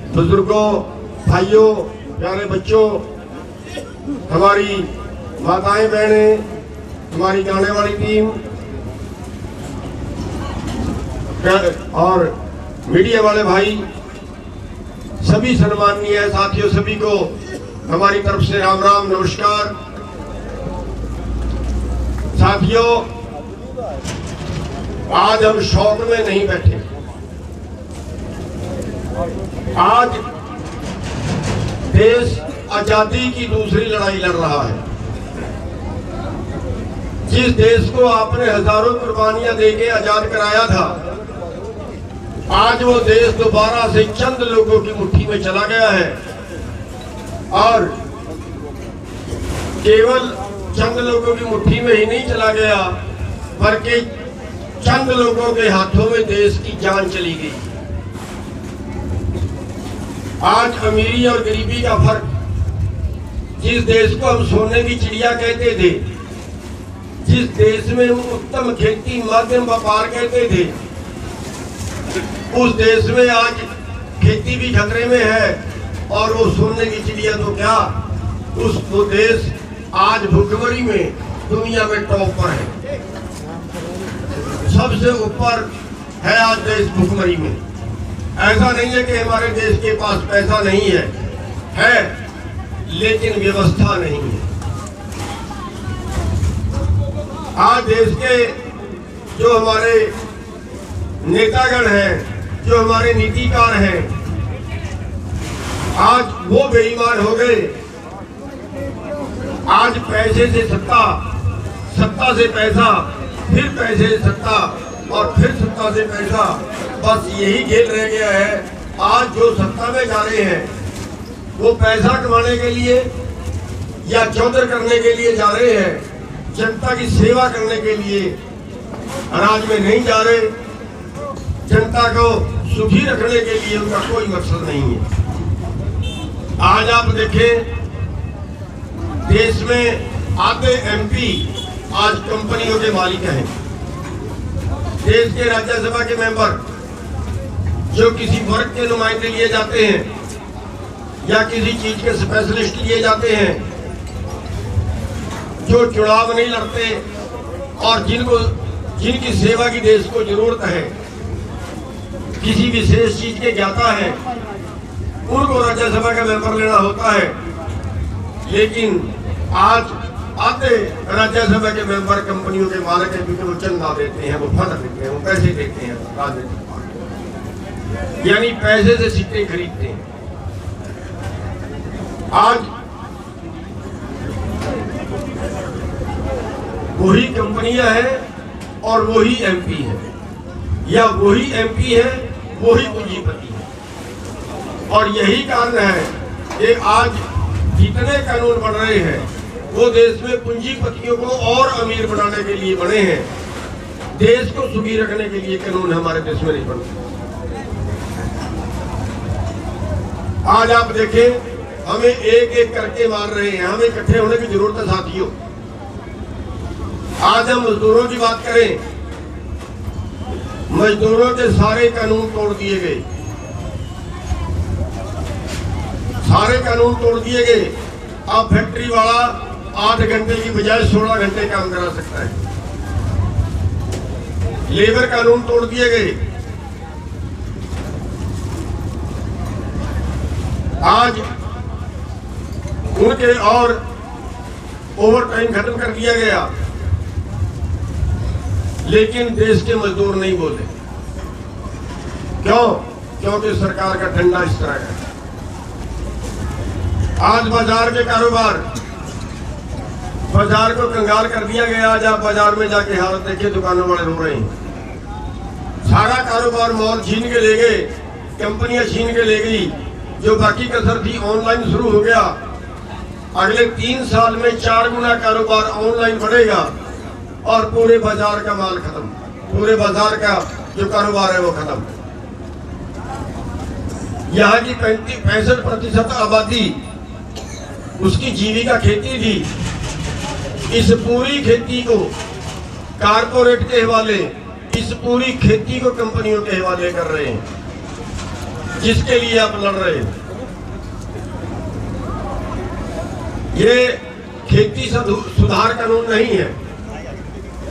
बुजुर्गों, भाइयों, प्यारे बच्चों, हमारी माताएं बहनें, हमारी गाने वाली टीम और मीडिया वाले भाई, सभी सम्माननीय साथियों, सभी को हमारी तरफ से राम राम नमस्कार। साथियों, आज हम शौक में नहीं बैठे। आज देश आजादी की दूसरी लड़ाई लड़ रहा है। जिस देश को आपने हजारों कुर्बानियां देके आजाद कराया था, आज वो देश दोबारा से चंद लोगों की मुट्ठी में चला गया है और केवल चंद लोगों की मुट्ठी में ही नहीं चला गया, बल्कि चंद लोगों के हाथों में देश की जान चली गई। आज अमीरी और गरीबी का फर्क, जिस देश को हम सोने की चिड़िया कहते थे, जिस देश में हम उत्तम खेती माध्यम व्यापार कहते थे, उस देश में आज खेती भी खतरे में है और वो सोने की चिड़िया तो क्या, वो देश आज भुखमरी में दुनिया में टॉप पर है, सबसे ऊपर है आज देश भुखमरी में। ऐसा नहीं है कि हमारे देश के पास पैसा नहीं है लेकिन व्यवस्था नहीं है। आज देश के जो हमारे नेतागण हैं, जो हमारे नीतिकार हैं, आज वो बेईमान हो गए। आज पैसे से सत्ता, सत्ता से पैसा, फिर पैसे से सत्ता और फिर सत्ता से पैसा, बस यही खेल रह गया है। आज जो सत्ता में जा रहे हैं वो पैसा कमाने के लिए या चौधर करने के लिए जा रहे हैं, जनता की सेवा करने के लिए राज में नहीं जा रहे। जनता को सुखी रखने के लिए उनका कोई मकसद नहीं है। आज आप देखें, देश में आधे एमपी आज कंपनियों के मालिक हैं। देश के राज्यसभा के मेंबर जो किसी वर्ग के नुमाइंदे लिए जाते हैं या किसी चीज के स्पेशलिस्ट लिए जाते हैं, जो चुनाव नहीं लड़ते और जिनकी सेवा की देश को जरूरत है, किसी विशेष चीज के ज्ञाता है, उनको राज्यसभा का मेंबर लेना होता है। लेकिन आज आते राज्यसभा के मेंबर कंपनियों के मालिक हैं, क्योंकि वो चंदा देते हैं, वो फंड देते हैं, वो पैसे देते हैं राजनीतिक पार्टी, यानी पैसे से सीटें खरीदते हैं। आज वही कंपनियां हैं और वही एमपी है, या वही एमपी है वही पूंजीपति है। और यही कारण है कि आज जितने कानून बन रहे हैं वो देश में पूंजीपतियों को और अमीर बनाने के लिए बने हैं। देश को सुखी रखने के लिए कानून हमारे देश में नहीं बनते। आज आप देखें, हमें एक एक करके मार रहे हैं। हमें इकट्ठे होने की जरूरत है साथियों। आज हम मजदूरों की बात करें, मजदूरों के सारे कानून तोड़ दिए गए, सारे कानून तोड़ दिए गए। अब फैक्ट्री वाला 8 घंटे की बजाय 16 घंटे काम करा सकता है। लेबर कानून तोड़ दिए गए। आज उनके और ओवर टाइम खत्म कर दिया गया, लेकिन देश के मजदूर नहीं बोले। क्यों? क्योंकि सरकार का डंडा इस तरह का। आज बाजार के कारोबार, बाजार को कंगाल कर दिया गया। आज आप बाजार में जाके हालत देखिए, दुकानों वाले रो रहे हैं। सारा कारोबार मॉल छीन के ले गए, कंपनियां छीन के ले गई। जो बाकी कसर थी ऑनलाइन शुरू हो गया। अगले 3 साल में 4 गुना कारोबार ऑनलाइन बढ़ेगा और पूरे बाजार का माल खत्म, पूरे बाजार का जो कारोबार है वो खत्म। यहाँ की 65% आबादी उसकी जीविका खेती थी। इस पूरी खेती को कारपोरेट के हवाले, इस पूरी खेती को कंपनियों के हवाले कर रहे हैं। जिसके लिए आप लड़ रहे हैं। ये खेती सुधार कानून नहीं है,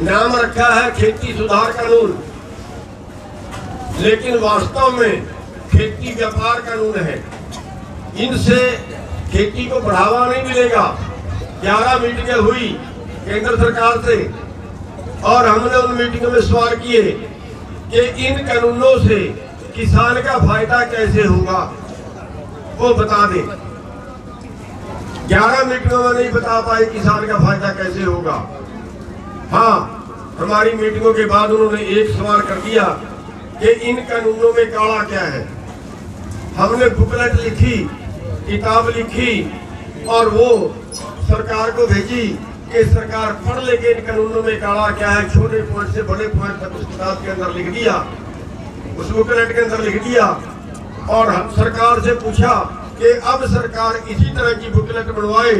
नाम रखा है खेती सुधार कानून, लेकिन वास्तव में खेती व्यापार कानून है। इनसे खेती को बढ़ावा नहीं मिलेगा। 11 मीटिंगें हुई केंद्र सरकार से और हमने उन मीटिंगों में सवाल किए कि इन कानूनों से किसान का फायदा कैसे होगा, वो बता दें। 11 मीटिंगों में नहीं बता पाए किसान का फायदा कैसे होगा। हाँ, हमारी मीटिंगों के बाद उन्होंने एक सवाल कर दिया कि इन कानूनों में काला क्या है। हमने बुकलेट लिखी, किताब लिखी और वो सरकार को भेजी कि सरकार पढ़ लेके इन कानूनों में काला क्या है। छोटे पॉइंट से बड़े पॉइंट तक उस किताब के अंदर लिख दिया, उस बुकलेट के अंदर लिख दिया और सरकार से पूछा कि अब सरकार इसी तरह की बुकलेट बनवाए,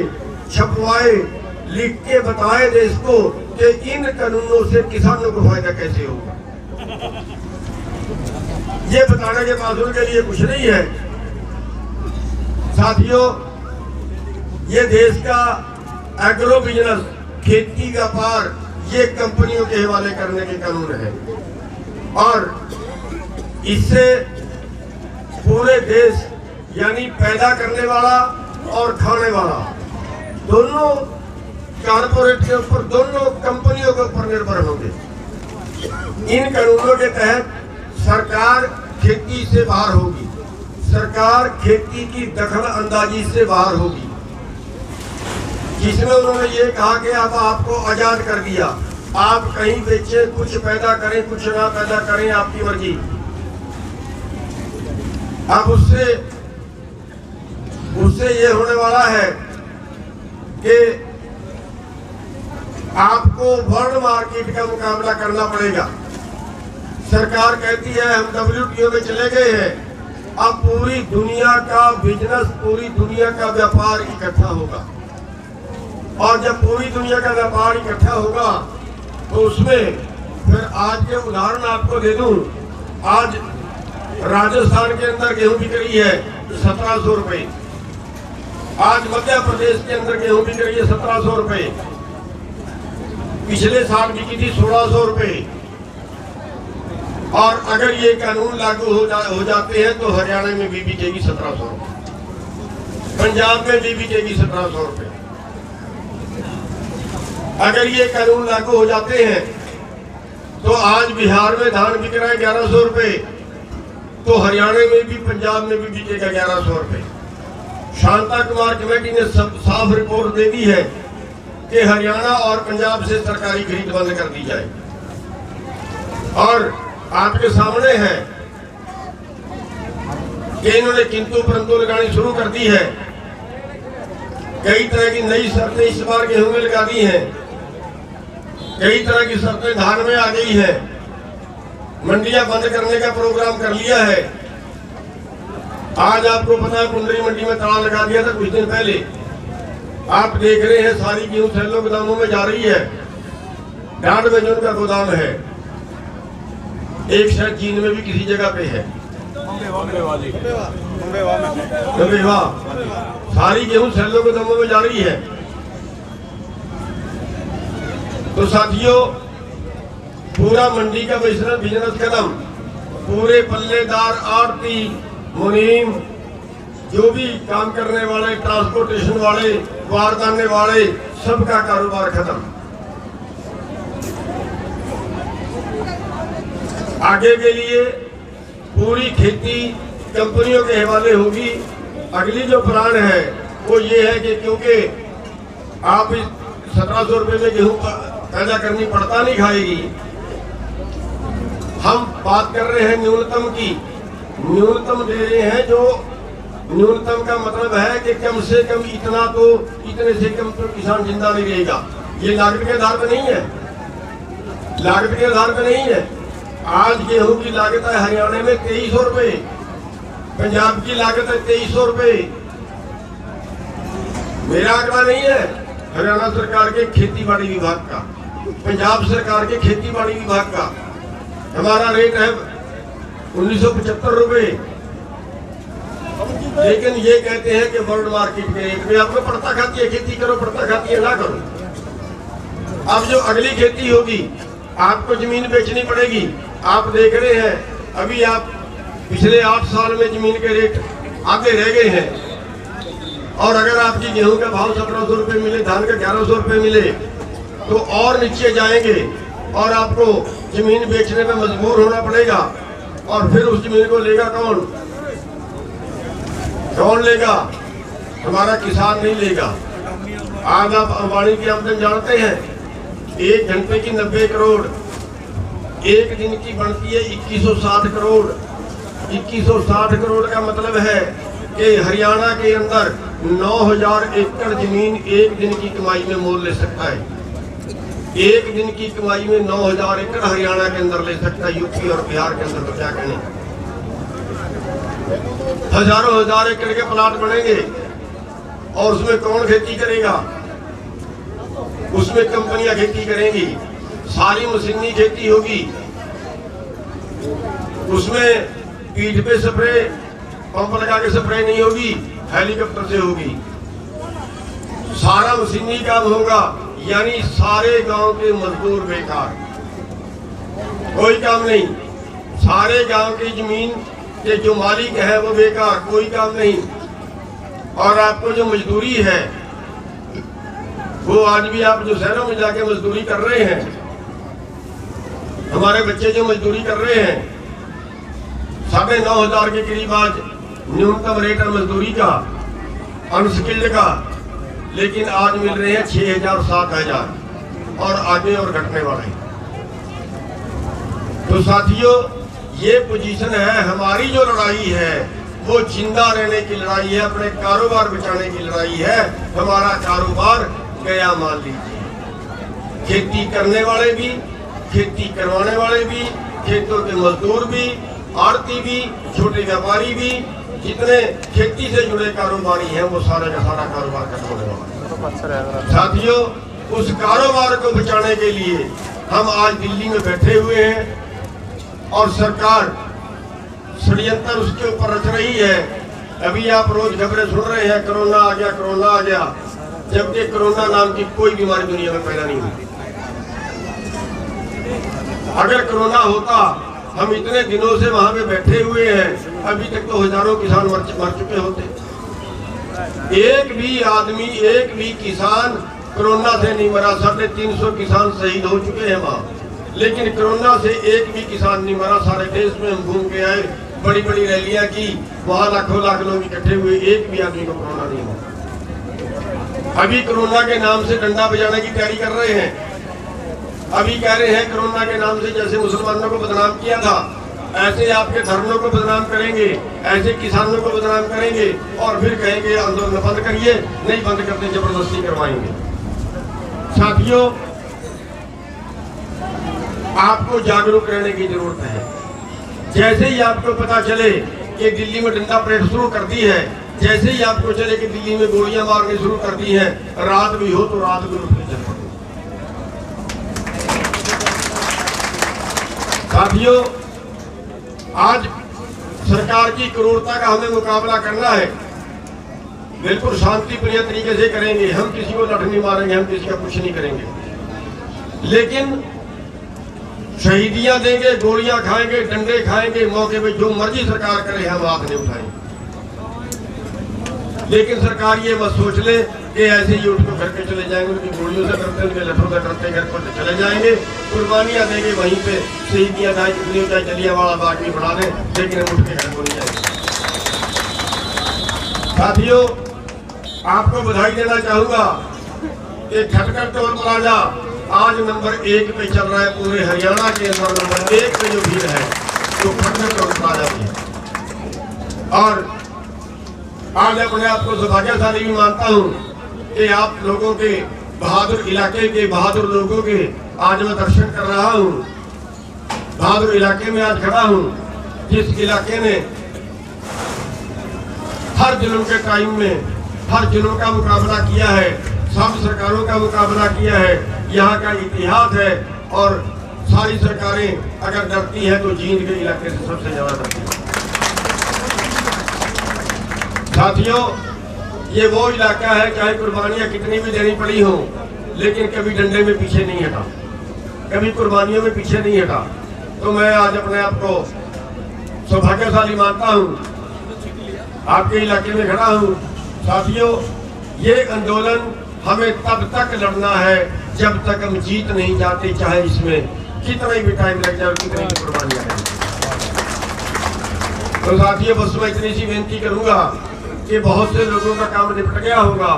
छपवाए, लिख के बताए देश को कि इन कानूनों से किसानों को फायदा कैसे होगा। ये बताने के बाद उनके लिए कुछ नहीं है। साथियों, ये देश का एग्रो बिजनेस, खेती व्यापार, ये कंपनियों के हवाले करने के कानून है और इससे पूरे देश यानी पैदा करने वाला और खाने वाला दोनों कारपोरेट के ऊपर, दोनों कंपनियों के ऊपर निर्भर होंगे। इन कानूनों के तहत सरकार खेती से बाहर होगी, सरकार खेती की दखल अंदाजी से बाहर होगी, जिसमें उन्होंने ये कहा कि अब आपको आजाद कर दिया, आप कहीं बेचे, कुछ पैदा करें, कुछ ना पैदा करें, आपकी मर्जी। अब उससे ये होने वाला है कि आपको वर्ल्ड मार्केट का मुकाबला करना पड़ेगा। सरकार कहती है हम WTO में चले गए हैं, अब पूरी दुनिया का बिजनेस, पूरी दुनिया का व्यापार इकट्ठा होगा और जब पूरी दुनिया का व्यापार इकट्ठा होगा तो उसमें फिर आज के उदाहरण आपको दे दूं। आज राजस्थान के अंदर गेहूं बिक रही है 1700 रुपए, आज मध्य प्रदेश के अंदर गेहूं बिक रही है 1700 रुपए, पिछले साल बिकी थी 1600 रुपए। और अगर ये कानून लागू हो जाते हैं तो हरियाणा में भी बिकेगी 1700 रुपए, पंजाब में भी बिकेगी 1700 रुपए। अगर ये कानून लागू हो जाते हैं तो आज बिहार में धान बिक रहा है 1100 रुपए, तो हरियाणा में भी, पंजाब में भी बिकेगा 1100 रुपए। शांता कुमार कमेटी ने साफ रिपोर्ट दे दी है कि हरियाणा और पंजाब से सरकारी खरीद बंद कर दी जाए। और आपके सामने है कि इन्होंने किंतु परंतु लगानी शुरू कर दी है। कई तरह की नई शर्तें इस बार गेहूं में लगा दी हैं, कई तरह की शर्तें धान में आ गई है, मंडियां बंद करने का प्रोग्राम कर लिया है। आज आपको पता है कुंडली मंडी में ताला लगा दिया था कुछ दिन पहले। आप देख रहे हैं सारी गेहूं सैलो गोदामों में जा रही है। 1.5 दर्जन का गोदाम है, एक शायद चीन में भी किसी जगह पे है। सारी गेहूं सैलो गोदामों में जा रही है। तो साथियों, पूरा मंडी का बिजनेस खत्म, पूरे पल्लेदार, आड़ती, मुनीम, जो भी काम करने वाले, ट्रांसपोर्टेशन वाले, बारदाने वाले, सबका कारोबार खत्म। आगे के लिए पूरी खेती कंपनियों के हवाले होगी। अगली जो प्लान है वो ये है कि क्योंकि आप 1700 रुपए में गेहूं पैदा करनी पड़ता नहीं खाएगी, हम बात कर रहे हैं न्यूनतम की। न्यूनतम दे रहे हैं, जो न्यूनतम का मतलब है कि कम से कम इतना, तो इतने से कम तो किसान जिंदा नहीं रहेगा। ये लागत के आधार पर नहीं है, लागत के आधार पर नहीं है। आज गेहूं की लागत है हरियाणा में 2300 रुपए, पंजाब की लागत है 2300 रुपए। मेरा आंकड़ा नहीं है, हरियाणा सरकार के खेती बाड़ी विभाग का, पंजाब सरकार के खेती बाड़ी विभाग का। हमारा रेट है 1975 रुपए लेकिन ये कहते हैं कि वर्ल्ड मार्केट के रेट में। आपको पड़ता खाती है खेती करो, पड़ता खाती है ना करो। अब जो अगली खेती होगी आपको जमीन बेचनी पड़ेगी। आप देख रहे हैं अभी आप पिछले 8 साल में जमीन के रेट आगे रह गए हैं, और अगर आपकी गेहूं का भाव 1700 रुपये मिले, धान का 1100 रुपये मिले तो और नीचे जाएंगे और आपको जमीन बेचने में मजबूर होना पड़ेगा। और फिर उस जमीन को लेगा कौन? कौन लेगा? हमारा किसान नहीं लेगा। आज आप अंबानी की आमदन जानते हैं, 1 घंटे की 90 करोड़, एक दिन की बनती है 2160 करोड़। 2160 करोड़ का मतलब है कि हरियाणा के अंदर 9000 एकड़ जमीन एक दिन की कमाई में मोल ले सकता है। एक दिन की कमाई में 9000 एकड़ हरियाणा के अंदर ले सकता है। यूपी और बिहार के अंदर तो क्या कहने, हजारों हजार एकड़ के प्लाट बनेंगे और उसमें कौन खेती करेगा? उसमें कंपनियां खेती करेंगी, सारी मशीनी खेती होगी। उसमें पीठ पे स्प्रे, पंप लगा के स्प्रे नहीं होगी, हेलीकॉप्टर से होगी। सारा मशीनी काम होगा, यानी सारे गांव के मजदूर बेकार, कोई काम नहीं। सारे गांव की जमीन के जो मालिक है वो बेकार, कोई काम नहीं। और आपको जो मजदूरी है वो आज भी आप जो शहरों में जाके मजदूरी कर रहे हैं, हमारे बच्चे जो मजदूरी कर रहे हैं 9,500 के करीब आज न्यूनतम रेट है मजदूरी का, अनस्किल्ड का, लेकिन आज मिल रहे हैं 6,000 7,000 और आगे और घटने वाले। तो साथियों, ये पोजीशन है। हमारी जो लड़ाई है वो जिंदा रहने की लड़ाई है, अपने कारोबार बचाने की लड़ाई है। हमारा कारोबार गया मान लीजिए, खेती करने वाले भी, खेती करवाने वाले भी, खेतों के मजदूर भी, आड़ती भी, छोटे व्यापारी भी, जितने खेती से जुड़े कारोबारी हैं वो सारा का सारा कारोबार खत्म होने वाला है। साथियों, उस कारोबार को बचाने के लिए हम आज दिल्ली में बैठे हुए हैं और सरकार षड्यंत्र उसके ऊपर रच रही है। अभी आप रोज खबरें सुन रहे हैं, कोरोना आ गया, कोरोना आ गया, जबकि कोरोना नाम की कोई बीमारी दुनिया में पैदा नहीं हुई। अगर कोरोना होता, हम इतने दिनों से वहां पे बैठे हुए हैं, अभी तक तो हजारों किसान मर चुके होते। एक भी आदमी, एक भी किसान कोरोना से नहीं मरा। 350 किसान शहीद हो चुके हैं वहां, लेकिन कोरोना से एक भी किसान नहीं मरा। सारे देश में हम घूम के आए, बड़ी बड़ी रैलियां की, वहां लाखों लाख लोग इकट्ठे हुए, एक भी आदमी को कोरोना नहीं हुआ। अभी कोरोना के नाम से डंडा बजाने की तैयारी कर रहे हैं। अभी कह रहे हैं कोरोना के नाम से जैसे मुसलमानों को बदनाम किया था, ऐसे आपके धर्मों को बदनाम करेंगे, ऐसे किसानों को बदनाम करेंगे और फिर कहेंगे आंदोलन बंद करिए, नहीं बंद करते जबरदस्ती करवाएंगे। साथियों, आपको जागरूक रहने की जरूरत है। जैसे ही आपको पता चले कि दिल्ली में डंडा परेड शुरू कर दी है, जैसे ही आपको चले कि दिल्ली में गोलियां मारनी शुरू कर दी है, रात भी हो तो रात भी उठ के चल पड़ो। साथियों, आज सरकार की क्रूरता का हमें मुकाबला करना है। बिल्कुल शांति प्रिय तरीके से करेंगे, हम किसी को लठ नहीं मारेंगे, हम किसी का कुछ नहीं करेंगे, लेकिन शहीदियां देंगे, गोलियां खाएंगे, डंडे खाएंगे, मौके पे जो मर्जी सरकार करे हम हाथ नहीं उठाएंगे। लेकिन सरकार ये मत सोच ले कि ऐसे ही उठ को घर के चले जाएंगे, उनकी गोलियों से करते, उनके लठों से करते घर पर चले जाएंगे, कुर्बानियां देंगे वहीं पे, शहीदियां चाहे कितनी चाहे जलियांवाला बाग भी बढ़ा दें, लेकिन हम उठ के घर को नहीं जाएंगे। साथियों, आपको बधाई देना चाहूंगा कि खटखट टोल प्लाजा आज नंबर 1 पे चल रहा है। पूरे हरियाणा के अंदर नंबर 1 पे जो भीड़ है तो खटखट टोल प्लाजा भी। और आज अपने आप को सौभाग्यशाली भी मानता हूँ कि आप लोगों के बहादुर इलाके के बहादुर लोगों के आज मैं दर्शन कर रहा हूँ। बहादुर इलाके में आज खड़ा हूँ, जिस इलाके ने हर जुल्म के टाइम में हर जुल्म का मुकाबला किया है, सब सरकारों का मुकाबला किया है। यहाँ का इतिहास है और सारी सरकारें अगर डरती हैं तो जींद के इलाके से सबसे ज्यादा डरती है। साथियों, ये वो इलाका है चाहे कुर्बानियां कितनी भी देनी पड़ी हो, लेकिन कभी डंडे में पीछे नहीं हटा, कभी कुर्बानियों में पीछे नहीं हटा। तो मैं आज अपने आप को सौभाग्यशाली मानता हूँ, आपके इलाके में खड़ा हूँ। साथियों, ये आंदोलन हमें तब तक लड़ना है जब तक हम जीत नहीं जाते, चाहे इसमें कितना भी टाइम लग जाए, कितनी भी कुर्बानियां हैं। तो साथियों, बस मैं इतनी सी विनती करूंगा कि बहुत से लोगों का काम निपट गया होगा,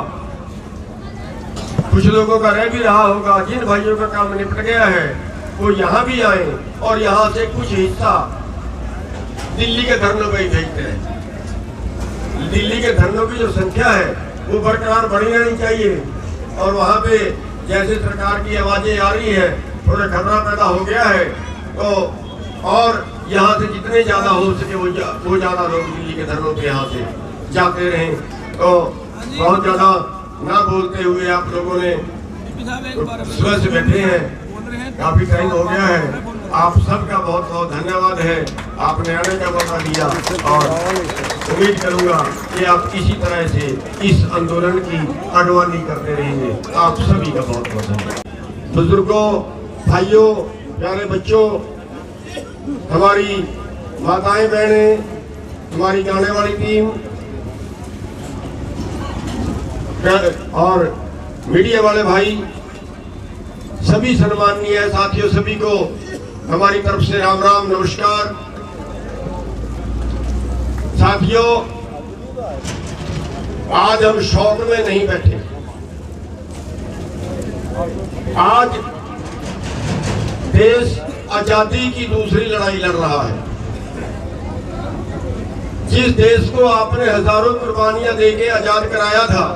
कुछ लोगों का रह भी रहा होगा। जिन भाइयों का काम निपट गया है वो यहाँ भी आए और यहाँ से कुछ हिस्सा दिल्ली के धरनों में ही भेजते हैं। दिल्ली के धरनों की जो संख्या है वो बरकरार बढ़ी रहनी चाहिए, और वहाँ पे जैसे सरकार की आवाजें आ रही है, थोड़ा खतरा पैदा हो गया है, तो और यहाँ से जितने ज्यादा हो सके वो ज्यादा लोग दिल्ली के धरनों पे यहाँ से जाते रहें। तो बहुत ज्यादा ना बोलते हुए आप लोगों ने सुबह से बैठे हैं, काफी टाइम हो गया है। आप सबका बहुत बहुत धन्यवाद है, आपने आने का मौका दिया, और उम्मीद करूंगा कि आप इसी तरह से इस आंदोलन की अगवानी करते रहेंगे। आप सभी का बहुत बहुत धन्यवाद। बुजुर्गों, भाइयों, प्यारे बच्चों, हमारी माताएं बहनें, हमारी गाने वाली टीम और मीडिया वाले भाई, सभी सम्माननीय साथियों, सभी को हमारी तरफ से राम राम, नमस्कार। साथियों, आज हम शौक में नहीं बैठे, आज देश आजादी की दूसरी लड़ाई लड़ रहा है। जिस देश को आपने हजारों कुर्बानियां देके आजाद कराया था,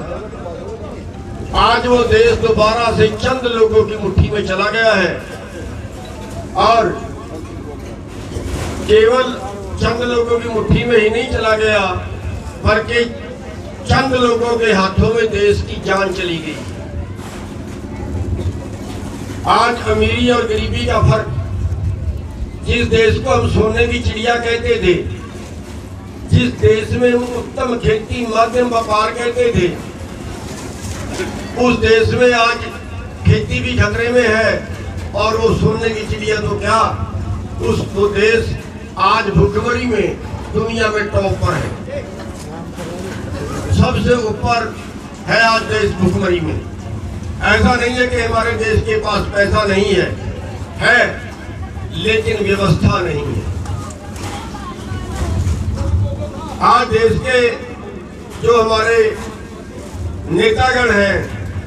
आज वो देश दोबारा से चंद लोगों की मुट्ठी में चला गया है, और केवल चंद लोगों की मुट्ठी में ही नहीं चला गया, बल्कि चंद लोगों के हाथों में देश की जान चली गई। आज अमीरी और गरीबी का फर्क, जिस देश को हम सोने की चिड़िया कहते थे, जिस देश में हम उत्तम खेती माध्यम व्यापार कहते थे, उस देश में आज खेती भी खतरे में है, और वो सोने की चिड़िया तो क्या, वो देश आज भुखमरी में दुनिया में टॉप पर है, सबसे ऊपर है आज देश भुखमरी में। ऐसा नहीं है कि हमारे देश के पास पैसा नहीं है, लेकिन व्यवस्था नहीं है। आज देश के जो हमारे नेतागण हैं,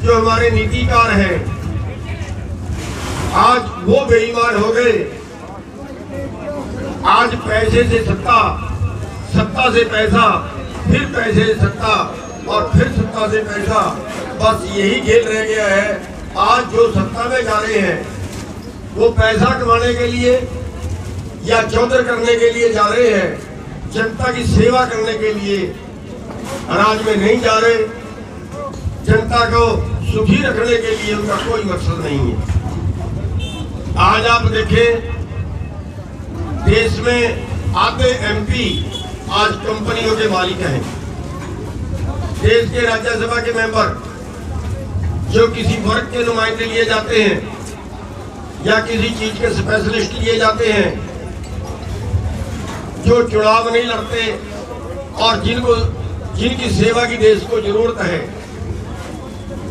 जो हमारे नीतिकार हैं, आज वो बेईमान हो गए। आज पैसे से सत्ता, सत्ता से पैसा, फिर पैसे से सत्ता, और फिर सत्ता से पैसा, बस यही खेल रह गया है। आज जो सत्ता में जा रहे हैं वो पैसा कमाने के लिए या चौधर करने के लिए जा रहे हैं, जनता की सेवा करने के लिए राज में नहीं जा रहे। जनता को सुखी रखने के लिए उनका कोई मकसद नहीं है। आज आप देखें, देश में आधे एमपी आज कंपनियों के मालिक हैं। देश के राज्यसभा के मेंबर जो किसी वर्ग के नुमाइंदे लिए जाते हैं या किसी चीज के स्पेशलिस्ट लिए जाते हैं, जो चुनाव नहीं लड़ते और जिनकी सेवा की देश को जरूरत है,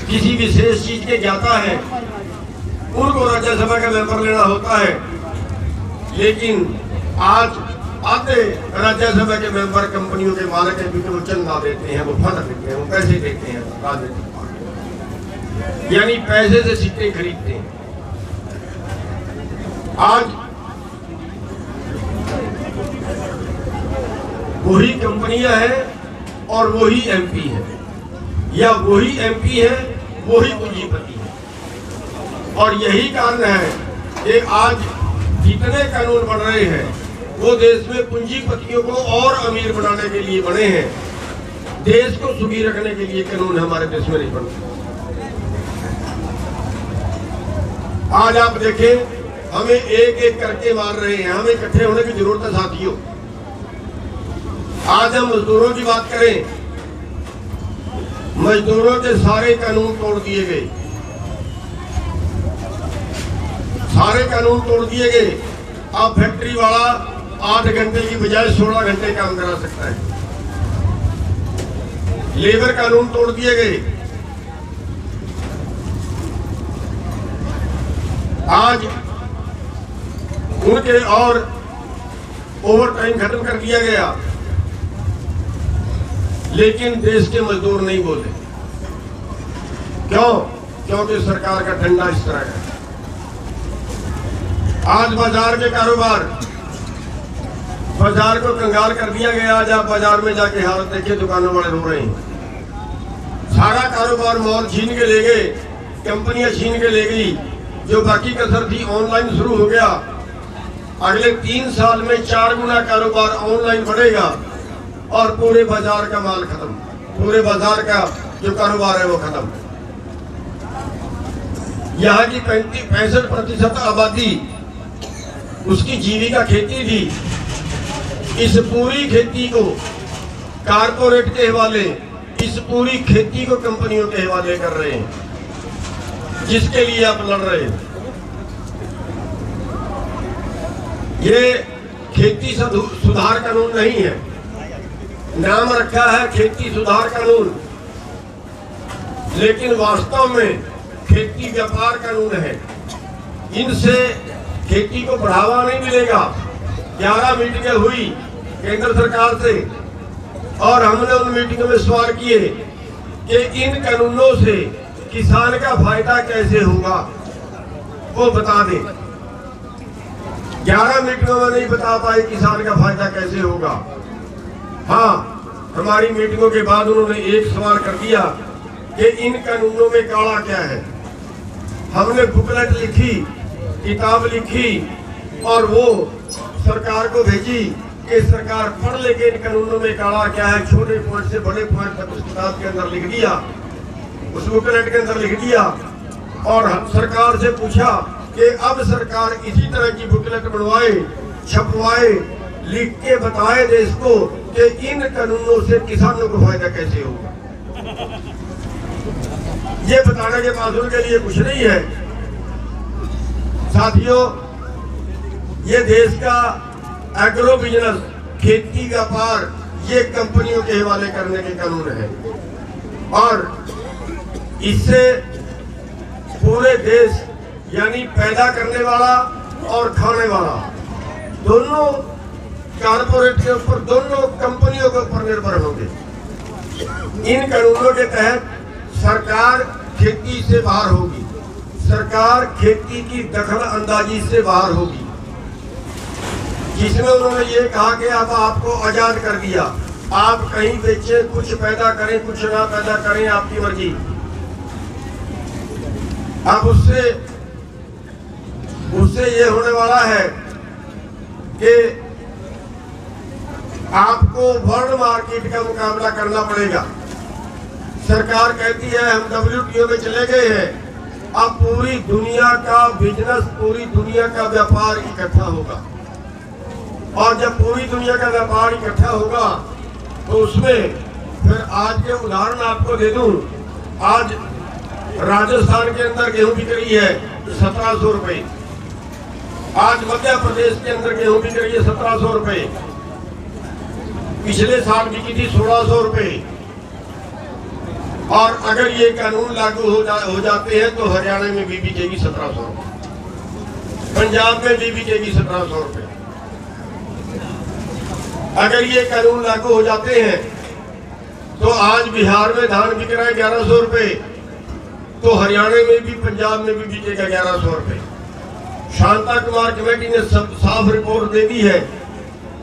किसी विशेष चीज के ज्ञाता है, उनको राज्यसभा का मेंबर लेना होता है। लेकिन आज आते राज्यसभा के मेंबर कंपनियों के मालिक हैं, क्योंकि वो चंदा देते हैं, वो फंड देते हैं, वो पैसे देते हैं राजनीतिक पार्टी, यानी पैसे से सीटें खरीदते हैं। आज वही कंपनियां हैं और वही एमपी है, या वही एमपी है वही पूंजीपति है। और यही कारण है कि आज जितने कानून बन रहे हैं वो देश में पूंजीपतियों को और अमीर बनाने के लिए बने हैं, देश को सुखी रखने के लिए कानून हमारे देश में नहीं बनते। आज आप देखें, हमें एक एक करके मार रहे हैं, हमें इकट्ठे होने की जरूरत है साथियों। आज हम मजदूरों की बात करें मजदूरों के सारे कानून तोड़ दिए गए, सारे कानून तोड़ दिए गए। अब फैक्ट्री वाला 8 घंटे की बजाय 16 घंटे काम करा सकता है। लेबर कानून तोड़ दिए गए। आज उनके और ओवर टाइम खत्म कर दिया गया, लेकिन देश के मजदूर नहीं बोले। क्यों? क्योंकि सरकार का डंडा इस तरह है। आज बाजार के कारोबार, बाजार को कंगाल कर दिया गया। आज आप बाजार में जाके हालत देखिए, दुकानों वाले रो रहे हैं। सारा कारोबार मॉल छीन के ले गए, कंपनियां छीन के ले गई। जो बाकी कसर थी ऑनलाइन शुरू हो गया। अगले 3 साल में 4 गुना कारोबार ऑनलाइन बढ़ेगा और पूरे बाजार का माल खत्म, पूरे बाजार का जो कारोबार है वो खत्म। यहाँ की 65% आबादी उसकी जीविका खेती थी। इस पूरी खेती को कारपोरेट के हवाले, इस पूरी खेती को कंपनियों के हवाले कर रहे हैं, जिसके लिए आप लड़ रहे हैं। ये खेती सुधार कानून नहीं है, नाम रखा है खेती सुधार कानून, लेकिन वास्तव में खेती व्यापार कानून है। इनसे खेती को बढ़ावा नहीं मिलेगा। 11 मीटिंगें हुई केंद्र सरकार से और हमने उन मीटिंगों में सवाल किए कि इन कानूनों से किसान का फायदा कैसे होगा, वो बता दें। 11 मीटिंगों में नहीं बता पाए किसान का फायदा कैसे होगा। हाँ, हमारी मीटिंगों के बाद उन्होंने एक सवाल कर दिया कि इन कानूनों में काला क्या है। हमने बुकलेट लिखी, किताब लिखी और वो सरकार को भेजी कि सरकार पढ़ लेके इन कानूनों में काला क्या है। छोटे पॉइंट से बड़े पॉइंट तक उस किताब के अंदर लिख दिया, उस बुकलेट के अंदर लिख दिया। और सरकार से पूछा कि अब सरकार इसी तरह की बुकलेट बनवाए, छपवाए, लिख के बताए देश को कि इन कानूनों से किसानों को फायदा कैसे होगा। ये बताने के बाद उनके लिए कुछ नहीं है। साथियों, ये देश का एग्रो बिजनेस, खेती व्यापार, ये कंपनियों के हवाले करने के कानून है और इससे पूरे देश यानी पैदा करने वाला और खाने वाला दोनों कारपोरेट के ऊपर, दोनों कंपनियों के ऊपर निर्भर होंगे। इन कानूनों के तहत सरकार खेती से बाहर होगी, सरकार खेती की दखल अंदाजी से बाहर होगी, जिसमें उन्होंने ये कहा कि अब आपको आजाद कर दिया, आप कहीं बेचें, कुछ पैदा करें, कुछ ना पैदा करें, आपकी मर्जी। अब उससे ये होने वाला है कि आपको वर्ल्ड मार्केट का मुकाबला करना पड़ेगा। सरकार कहती है हम WTO में चले गए हैं, अब पूरी दुनिया का बिजनेस, पूरी दुनिया का व्यापार इकट्ठा होगा और जब पूरी दुनिया का व्यापार इकट्ठा होगा तो उसमें फिर आज के उदाहरण आपको दे दूं। आज राजस्थान के अंदर गेहूं बिक रही है 1700 रुपए, आज मध्य प्रदेश के अंदर गेहूं बिक रही है 1700 रुपए, पिछले साल बिकी थी 1600 रुपए। और अगर ये कानून लागू हो जाते हैं तो हरियाणा में भी बिकेगी 1700 रुपए, पंजाब में भी बिकेगी 1700 रुपए। अगर ये कानून लागू हो जाते हैं तो आज बिहार में धान बिक रहा है 1100 रुपए, तो हरियाणा में भी, पंजाब में भी बिकेगा 1100 रुपए। शांता कुमार कमेटी ने साफ रिपोर्ट दे दी है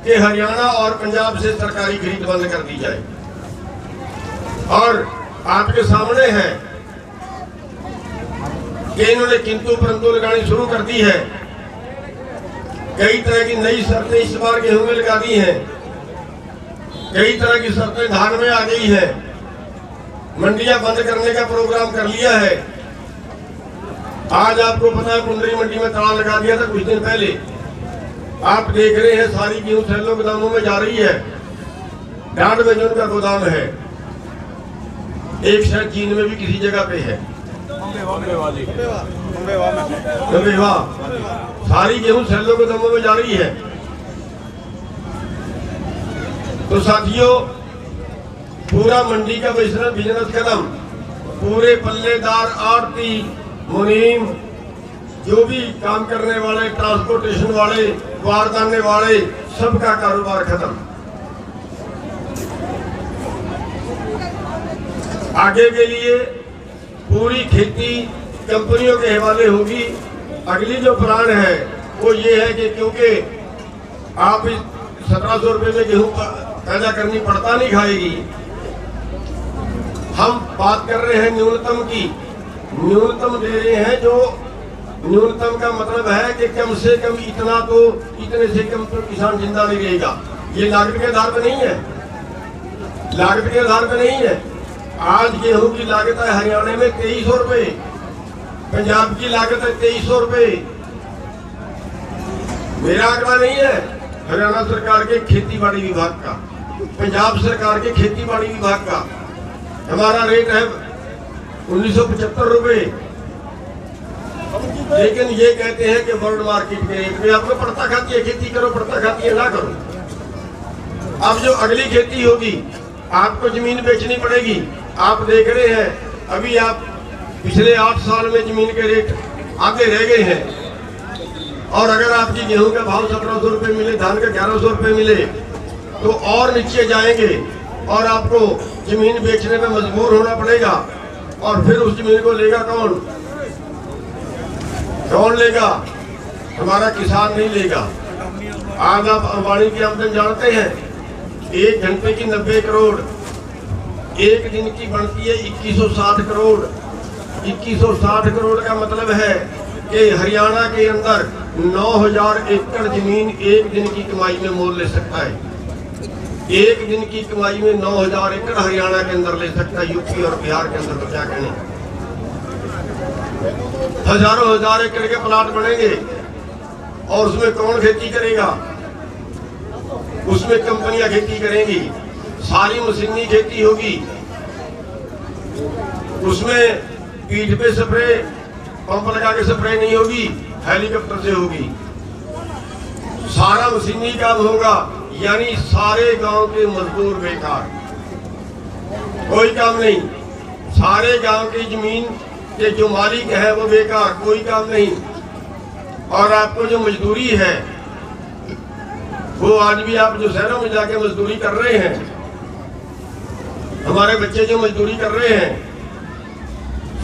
कि हरियाणा और पंजाब से सरकारी खरीद बंद कर दी जाए। और आपके सामने है कि इन्होंने किंतु परंतु लगानी शुरू कर दी है। कई तरह की नई शर्तें इस बार गेहूं में लगा दी हैं, कई तरह की शर्तें धान में आ गई है, मंडियां बंद करने का प्रोग्राम कर लिया है। आज आपको पता है कुंडली मंडी में ताला लगा दिया था कुछ दिन पहले। आप देख रहे हैं सारी गेहूं सैलो गोदामों में जा रही है, 1.5 महीने का गोदाम है। एक शायद चीन में भी किसी जगह पे है। सारी गेहूं सैलों के दमों में जा रही है। तो साथियों, पूरा मंडी का बिजनेस खत्म, पूरे पल्लेदार, आड़ती, मुनीम, जो भी काम करने वाले, ट्रांसपोर्टेशन वाले, बारदाने वाले, सबका कारोबार खत्म। आगे के लिए पूरी खेती कंपनियों के हवाले होगी। अगली जो प्लान है वो ये है कि क्योंकि आप 1700 रुपये में गेहूं पैदा करनी पड़ता नहीं खाएगी, हम बात कर रहे हैं न्यूनतम की। न्यूनतम दे रहे हैं, जो न्यूनतम का मतलब है कि कम से कम इतना, तो इतने से कम तो किसान जिंदा नहीं रहेगा। ये लागत के आधार पर नहीं है, लागत के आधार पर नहीं है। आज गेहूं की लागत है हरियाणा में 2300 रुपये, पंजाब की लागत है 2300 रुपये। मेरा आंकड़ा नहीं है, हरियाणा सरकार के खेती बाड़ी विभाग का, पंजाब सरकार के खेती बाड़ी विभाग का। हमारा रेट है 1975 रुपये, लेकिन ये कहते हैं कि वर्ल्ड मार्केट के रेट में। आपको पड़ता खाती है, खेती करो, पड़ता खाती है ना करो। अब जो अगली खेती होगी, आपको जमीन बेचनी पड़ेगी। आप देख रहे हैं अभी आप पिछले 8 साल में जमीन के रेट आगे रह गए हैं, और अगर आपकी गेहूं का भाव 1700 रुपये मिले, धान का 1100 रुपये मिले, तो और नीचे जाएंगे और आपको जमीन बेचने में मजबूर होना पड़ेगा। और फिर उस जमीन को लेगा कौन? कौन लेगा? हमारा किसान नहीं लेगा। आज आप अंबानी की आमदन जानते हैं, 1 घंटे की 90 करोड़, एक दिन की बनती है 2160 करोड़। 2160 करोड़ का मतलब है कि हरियाणा के अंदर 9000 एकड़ जमीन एक दिन की कमाई में मोल ले सकता है। एक दिन की कमाई में 9000 एकड़ हरियाणा के अंदर ले सकता है। यूपी और बिहार के अंदर तो क्या कहने, हजारों हजार एकड़ के प्लाट बनेंगे, और उसमें कौन खेती करेगा? उसमें कंपनियां खेती करेंगी, सारी मशीनी खेती होगी। उसमें पीठ पे स्प्रे, पंप लगा के स्प्रे नहीं होगी, हेलीकॉप्टर से होगी। सारा मशीनी काम होगा, यानी सारे गांव के मजदूर बेकार, कोई काम नहीं। सारे गांव की जमीन के जो मालिक है वो बेकार, कोई काम नहीं। और आपको जो मजदूरी है, वो आज भी आप जो शहरों में जाके मजदूरी कर रहे हैं, हमारे बच्चे जो मजदूरी कर रहे हैं,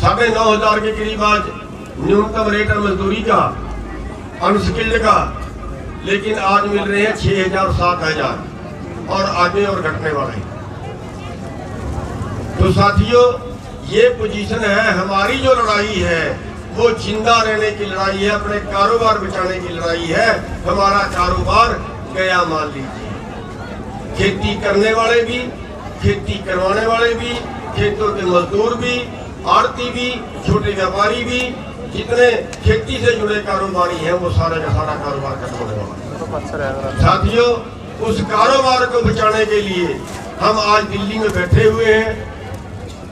9500 के करीब आज न्यूनतम रेट है मजदूरी का, अनस्किल्ड का, लेकिन आज मिल रहे हैं 6000 7000, और आगे और घटने वाले। तो साथियों, ये पोजीशन है। हमारी जो लड़ाई है वो जिंदा रहने की लड़ाई है, अपने कारोबार बचाने की लड़ाई है। हमारा कारोबार गया मान लीजिए, खेती करने वाले भी, खेती करवाने वाले भी, खेतों के मजदूर भी, आड़ती भी, छोटे व्यापारी भी, जितने खेती से जुड़े कारोबारी हैं, वो सारा का सारा कारोबार खत्म होने वाला है। साथियों, उस कारोबार को बचाने के लिए हम आज दिल्ली में बैठे हुए हैं,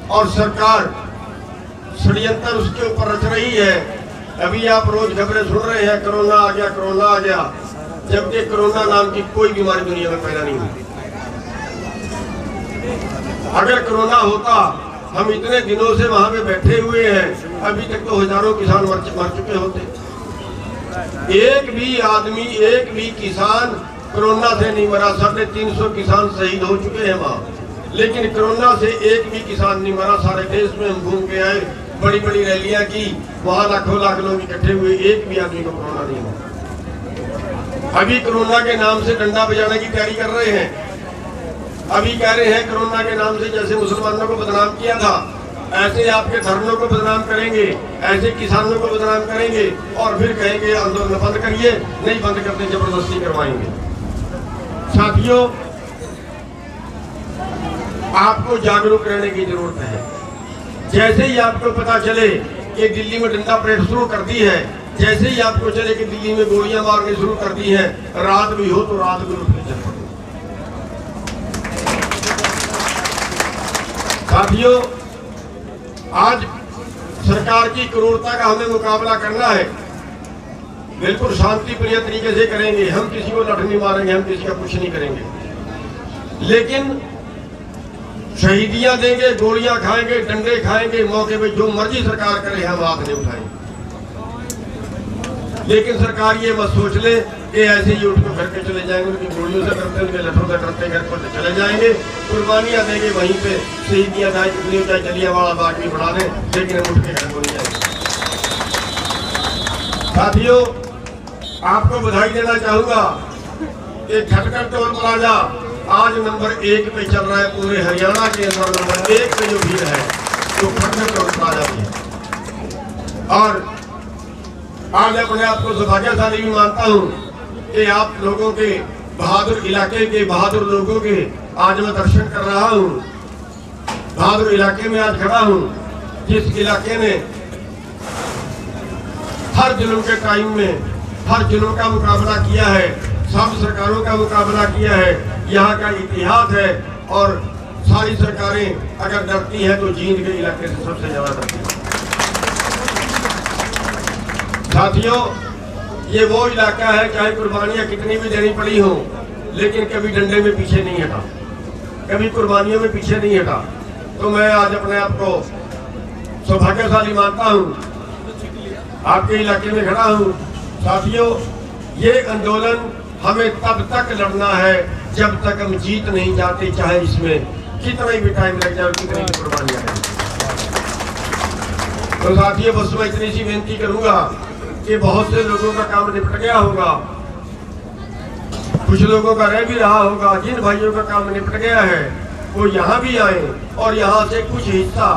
और सरकार षड्यंत्र उसके ऊपर रच रही है। अभी आप रोज खबरें सुन रहे हैं, कोरोना आ गया, कोरोना आ गया, जबकि कोरोना नाम की कोई बीमारी दुनिया में पैदा नहीं हुई। अगर कोरोना होता, हम इतने दिनों से वहां पे बैठे हुए हैं, अभी तक तो हजारों किसान मर चुके होते। एक भी आदमी, एक भी किसान कोरोना से नहीं मरा। 350 किसान शहीद हो चुके हैं वहाँ, लेकिन कोरोना से एक भी किसान नहीं मरा। सारे देश में हम घूम के आए, बड़ी बड़ी रैलियां की, वहां लाखों लाख लोग इकट्ठे हुए, एक भी आदमी को कोरोना नहीं हुआ। अभी कोरोना के नाम से डंडा बजाने की तैयारी कर रहे हैं। अभी कह रहे हैं कोरोना के नाम से जैसे मुसलमानों को बदनाम किया था, ऐसे आपके धर्मों को बदनाम करेंगे, ऐसे किसानों को बदनाम करेंगे, और फिर कहेंगे आंदोलन बंद करिए, नहीं बंद करते जबरदस्ती करवाएंगे। साथियों, आपको जागरूक रहने की जरूरत है। जैसे ही आपको पता चले कि दिल्ली में डंडा परेड शुरू कर दी है, जैसे ही आपको चले कि दिल्ली में गोलियां मारनी शुरू कर दी है, रात भी हो तो रात भी उठ चल पड़ो। साथियों, आज सरकार की क्रूरता का हमें मुकाबला करना है, बिल्कुल शांति प्रिय तरीके से करेंगे। हम किसी को लठ नहीं मारेंगे, हम किसी का कुछ नहीं करेंगे, लेकिन शहीदियां देंगे, गोलियां खाएंगे, डंडे खाएंगे, मौके पे जो मर्जी सरकार करे हम हाथ नहीं उठाएंगे। लेकिन सरकार ये मत सोच ले कि ऐसे ही उठ कर करके चले जाएंगे, उनकी गोलियों से डरते, उनके लठों से डरते घर पर चले जाएंगे, कुर्बानियां देंगे वहीं पे, शहीदियां चाहे कितनी चाहे जलियांवाला बाग भी बढ़ा दें, लेकिन हम उठ के घर को नहीं जाएंगे। साथियों, आपको बधाई देना चाहूंगा कि खटकर टोल प्लाजा आज नंबर 1 पे चल रहा है। पूरे हरियाणा के अंदर नंबर 1 पे जो भीड़ है तो खटकर टोल प्लाजा की। और आज अपने आप को सौभाग्यशाली भी मानता हूँ कि आप लोगों के बहादुर इलाके के बहादुर लोगों के आज मैं दर्शन कर रहा हूँ। बहादुर इलाके में आज खड़ा हूँ, जिस इलाके ने हर जुल्म के टाइम में हर जुल्म का मुकाबला किया है, सब सरकारों का मुकाबला किया है। यहाँ का इतिहास है और सारी सरकारें अगर डरती हैं तो जींद के इलाके से सबसे ज्यादा डरती हैं। साथियों, ये वो इलाका है, चाहे कुर्बानियां कितनी भी देनी पड़ी हो, लेकिन कभी डंडे में पीछे नहीं हटा, कभी कुर्बानियों में पीछे नहीं हटा। तो मैं आज अपने आप को सौभाग्यशाली मानता हूँ, आपके इलाके में खड़ा हूँ। साथियों, ये आंदोलन हमें तब तक लड़ना है जब तक हम जीत नहीं जाते, चाहे इसमें कितना भी टाइम लग जाए, कितनी भी कुर्बानियां हैं। तो साथियों, बस मैं इतनी सी विनती करूंगा कि बहुत से लोगों का काम निपट गया होगा, कुछ लोगों का रह भी रहा होगा। जिन भाइयों का काम निपट गया है वो यहाँ भी आए और यहाँ से कुछ हिस्सा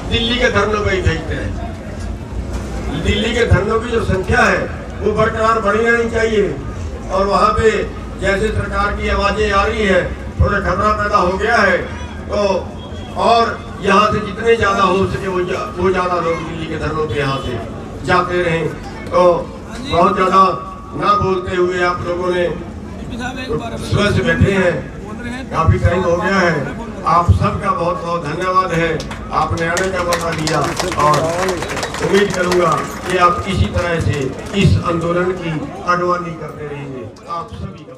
दिल्ली के धरनों में ही भेजते हैं। दिल्ली के धरनों की जो संख्या है वो बरकरार बढ़ी रहनी चाहिए। और वहाँ पे जैसे सरकार की आवाजें आ रही है, थोड़ा खतरा पैदा हो गया है, तो और यहाँ से जितने ज्यादा हो सके वो ज्यादा लोग दिल्ली के धरनों पे यहाँ से जाते रहें। तो बहुत ज्यादा ना बोलते हुए आप लोगों ने सुबह से बैठे हैं, काफी टाइम हो गया है। आप सबका बहुत बहुत धन्यवाद है, आपने आने का मौका दिया और उम्मीद करूंगा कि आप इसी तरह से इस आंदोलन की अगवानी करते रहेंगे। आप सभी का